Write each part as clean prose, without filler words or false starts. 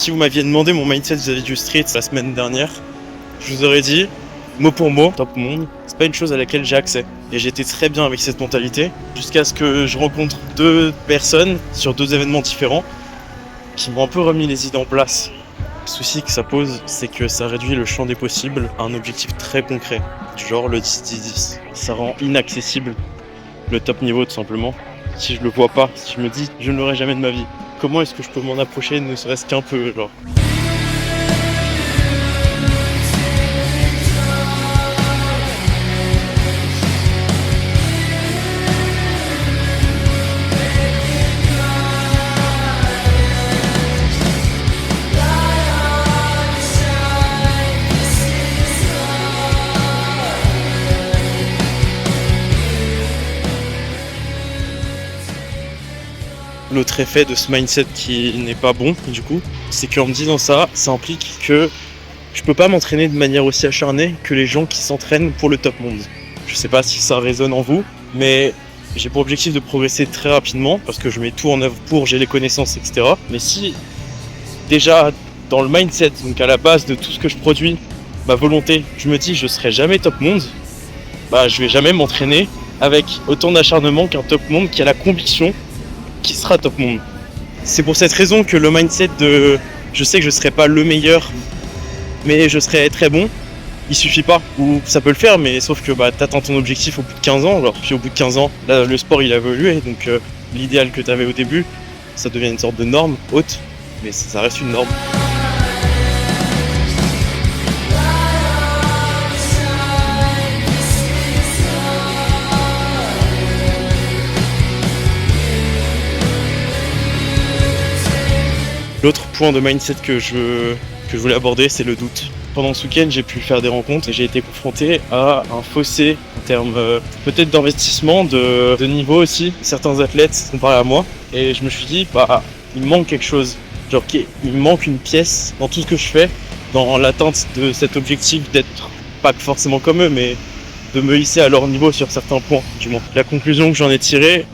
Si vous m'aviez demandé mon mindset vis-à-vis du street la semaine dernière, je vous aurais dit, mot pour mot, top monde, c'est pas une chose à laquelle j'ai accès. Et j'étais très bien avec cette mentalité, jusqu'à ce que je rencontre deux personnes sur deux événements différents qui m'ont un peu remis les idées en place. Le souci que ça pose, c'est que ça réduit le champ des possibles à un objectif très concret, du genre le 10-10-10. Ça rend inaccessible le top niveau tout simplement. Si je le vois pas, si je me dis je ne l'aurai jamais de ma vie, comment est-ce que je peux m'en approcher ne serait-ce qu'un peu genre. L'autre effet de ce mindset qui n'est pas bon, du coup, c'est qu'en me disant ça, ça implique que je peux pas m'entraîner de manière aussi acharnée que les gens qui s'entraînent pour le top monde. Je sais pas si ça résonne en vous, mais j'ai pour objectif de progresser très rapidement, parce que je mets tout en œuvre pour, j'ai les connaissances, etc. Mais si, déjà, dans le mindset, donc à la base de tout ce que je produis, ma volonté, je me dis je serai jamais top monde, bah je vais jamais m'entraîner avec autant d'acharnement qu'un top monde qui a la conviction qui sera top monde. C'est pour cette raison que le mindset de je sais que je serai pas le meilleur mais je serai très bon, il suffit pas, ou ça peut le faire mais sauf que bah t'atteins ton objectif au bout de 15 ans, alors puis au bout de 15 ans, là le sport il a évolué donc l'idéal que t'avais au début, ça devient une sorte de norme haute, mais ça reste une norme. L'autre point de mindset que je voulais aborder, c'est le doute. Pendant ce week-end, j'ai pu faire des rencontres et j'ai été confronté à un fossé en termes peut-être d'investissement, de niveau aussi. Certains athlètes comparés à moi. Et je me suis dit, bah, il me manque quelque chose. Genre, il me manque une pièce dans tout ce que je fais, dans l'atteinte de cet objectif d'être pas forcément comme eux, mais de me hisser à leur niveau sur certains points, du moins. La conclusion que j'en ai tirée,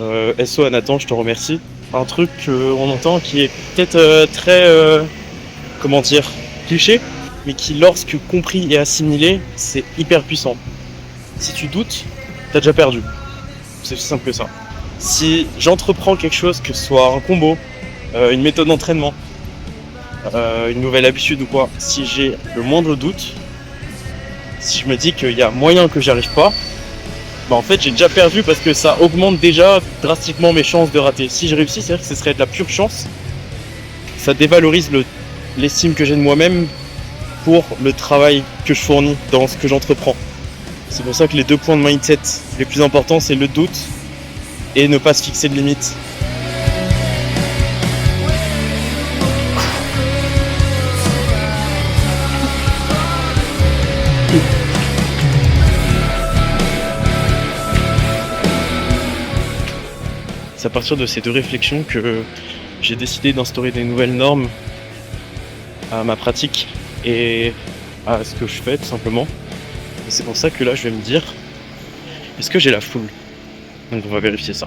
SO à Nathan, je te remercie. Un truc qu'on entend qui est peut-être très, comment dire, cliché, mais qui lorsque compris et assimilé, c'est hyper puissant. Si tu doutes, t'as déjà perdu. C'est aussi simple que ça. Si j'entreprends quelque chose, que ce soit un combo, une méthode d'entraînement, une nouvelle habitude ou quoi, si j'ai le moindre doute, si je me dis qu'il y a moyen que j'y arrive pas, bah en fait j'ai déjà perdu parce que ça augmente déjà drastiquement mes chances de rater. Si je réussis, c'est-à-dire que ce serait de la pure chance. Ça dévalorise l'estime que j'ai de moi-même pour le travail que je fournis dans ce que j'entreprends. C'est pour ça que les deux points de mindset les plus importants, c'est le doute et ne pas se fixer de limites. C'est à partir de ces deux réflexions que j'ai décidé d'instaurer des nouvelles normes à ma pratique et à ce que je fais tout simplement. Et c'est pour ça que là je vais me dire, est-ce que j'ai la foule? Donc on va vérifier ça.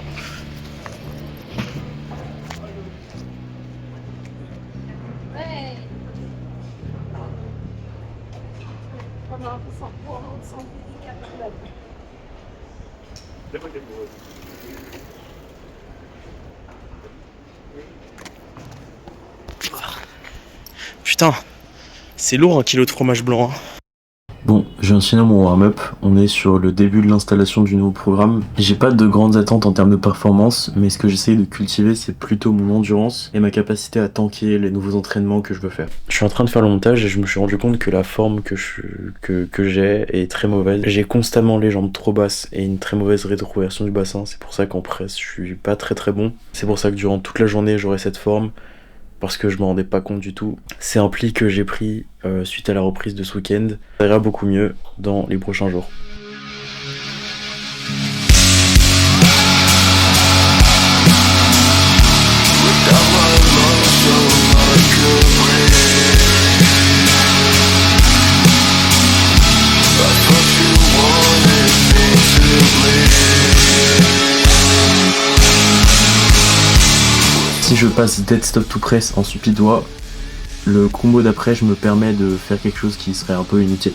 Putain, c'est lourd 1 kilo de fromage blanc. Bon, je viens de finir mon warm-up, on est sur le début de l'installation du nouveau programme. J'ai pas de grandes attentes en termes de performance, mais ce que j'essaye de cultiver c'est plutôt mon endurance et ma capacité à tanker les nouveaux entraînements que je veux faire. Je suis en train de faire le montage et je me suis rendu compte que la forme que j'ai est très mauvaise. J'ai constamment les jambes trop basses et une très mauvaise rétroversion du bassin, c'est pour ça qu'en presse je suis pas très bon. C'est pour ça que durant toute la journée j'aurai cette forme, parce que je me rendais pas compte du tout. C'est un pli que j'ai pris suite à la reprise de ce week-end. Ça ira beaucoup mieux dans les prochains jours. Si je passe dead stop to press en supidois, Le combo d'après, je me permets de faire quelque chose qui serait un peu inutile.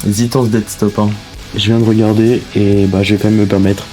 Zitance Dead Stop, hein. Je viens de regarder et bah je vais quand même me permettre.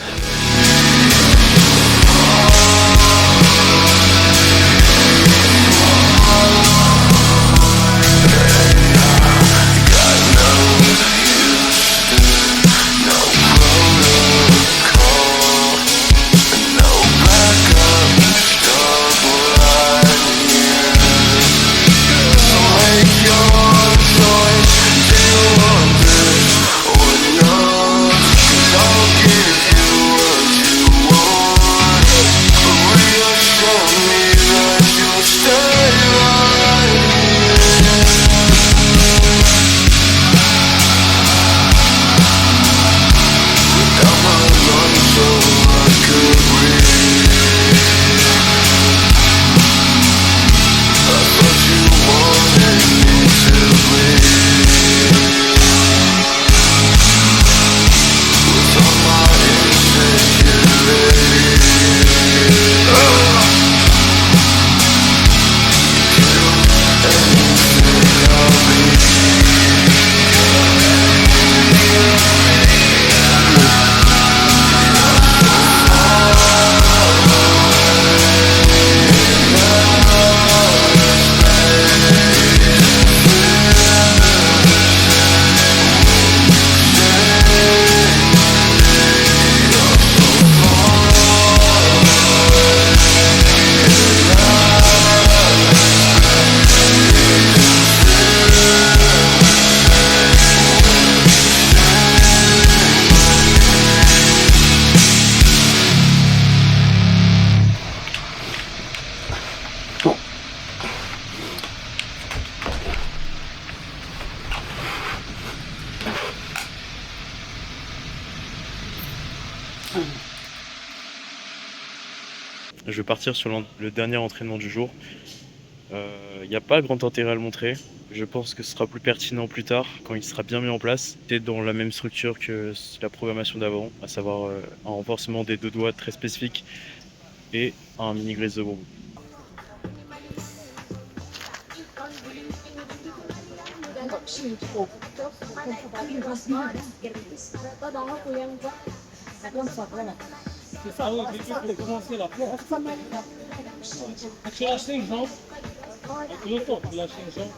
Je vais partir sur le dernier entraînement du jour. Il n'y a pas grand intérêt à le montrer. Je pense que ce sera plus pertinent plus tard, quand il sera bien mis en place. C'est dans la même structure que la programmation d'avant, à savoir un renforcement des deux doigts très spécifique et un mini grise de bambou. C'est ça, oui, dès que tu commencer la porte, tu lâches les jambes, avec le temps, tu lâches les jambes.